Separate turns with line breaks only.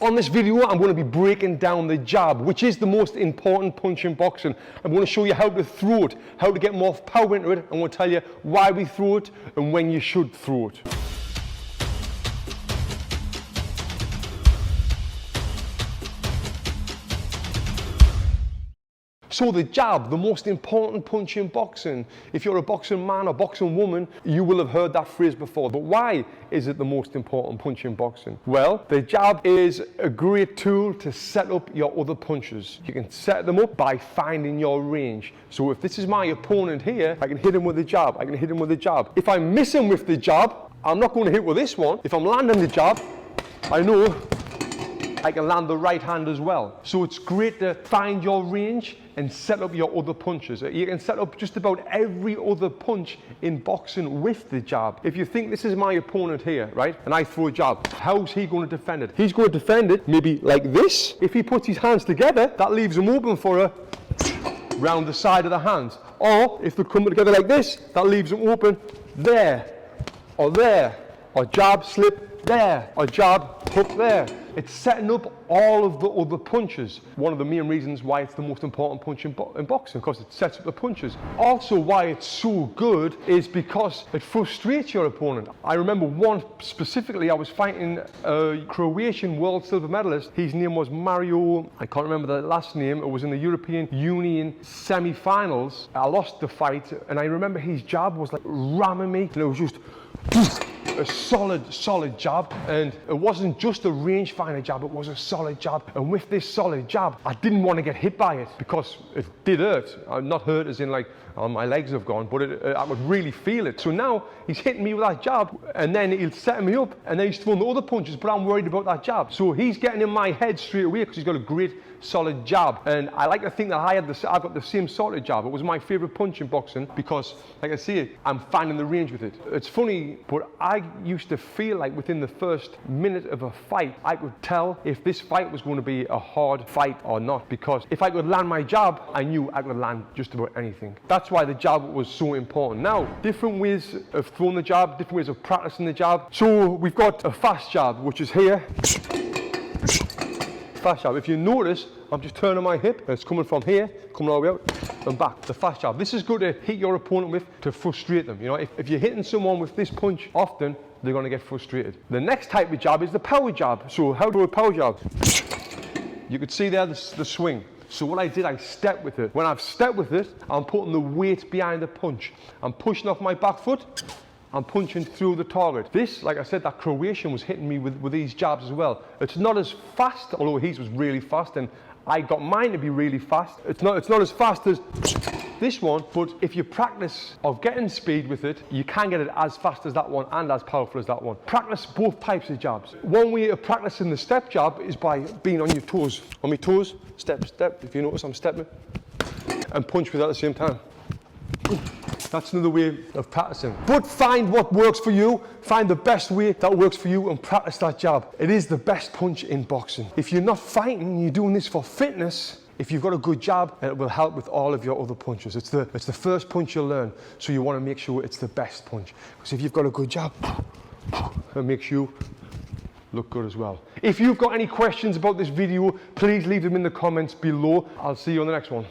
On this video, I'm going to be breaking down the jab, which is the most important punch in boxing. I'm going to show you how to throw it, how to get more power into it. I'm going to tell you why we throw it and when you should throw it. So the jab, the most important punch in boxing. If you're a boxing man or boxing woman, you will have heard that phrase before. But why is it the most important punch in boxing? Well, the jab is a great tool to set up your other punches. You can set them up by finding your range. So if this is my opponent here, I can hit him with the jab, I can hit him with the jab. If I miss him with the jab, I'm not going to hit with this one. If I'm landing the jab, I know I can land the right hand as well. So it's great to find your range and set up your other punches. You can set up just about every other punch in boxing with the jab. If you think this is my opponent here, right, and I throw a jab, how's he going to defend it? He's going to defend it maybe like this. If he puts his hands together, that leaves him open for a round the side of the hands. Or if they come together like this, that leaves him open there, or jab, slip there, or jab, hook there. It's setting up all of the other punches. One of the main reasons why it's the most important punch in boxing, because it sets up the punches. Also, why it's so good is because it frustrates your opponent. I remember one specifically, I was fighting a Croatian world silver medalist. His name was Mario, I can't remember the last name. It was in the European Union semi-finals. I lost the fight, and I remember his jab was like ramming me, and it was just a solid jab. And it wasn't just a rangefinder jab, it was a solid jab. And with this solid jab, I didn't want to get hit by it because it did hurt. Not hurt as in like, oh, my legs have gone, but I would really feel it. So now he's hitting me with that jab, and then he'll set me up, and then he's throwing the other punches, but I'm worried about that jab. So he's getting in my head straight away because he's got a great solid jab. And I like to think that I've got the same sort of jab. It was my favorite punch in boxing because, like I say, I'm finding the range with it. It's funny, but I used to feel like within the first minute of a fight, I could tell if this fight was going to be a hard fight or not, because if I could land my jab, I knew I could land just about anything. That's why the jab was so important. Now, different ways of throwing the jab, different ways of practicing the jab. So we've got a fast jab, which is here. Fast jab. If you notice, I'm just turning my hip, and it's coming from here, coming all the way out and back. The fast jab. This is good to hit your opponent with to frustrate them. You know, if you're hitting someone with this punch often, they're going to get frustrated. The next type of jab is the power jab. So how do a power jab? You could see there the swing. So what I did, I stepped with it. When I've stepped with it, I'm putting the weight behind the punch. I'm pushing off my back foot. I'm punching through the target. This, like I said, that Croatian was hitting me with these jabs as well. It's not as fast, although his was really fast, and I got mine to be really fast. It's not as fast as this one, but if you practice of getting speed with it, you can get it as fast as that one and as powerful as that one. Practice both types of jabs. One way of practicing the step jab is by being on your toes. On my toes, step, step. If you notice, I'm stepping, and punch with that at the same time. That's another way of practicing. But find what works for you, find the best way that works for you, and practice that jab. It is the best punch in boxing. If you're not fighting, you're doing this for fitness, if you've got a good jab, it will help with all of your other punches. It's the first punch you'll learn, so you want to make sure it's the best punch. Because if you've got a good jab, it makes you look good as well. If you've got any questions about this video, please leave them in the comments below. I'll see you on the next one.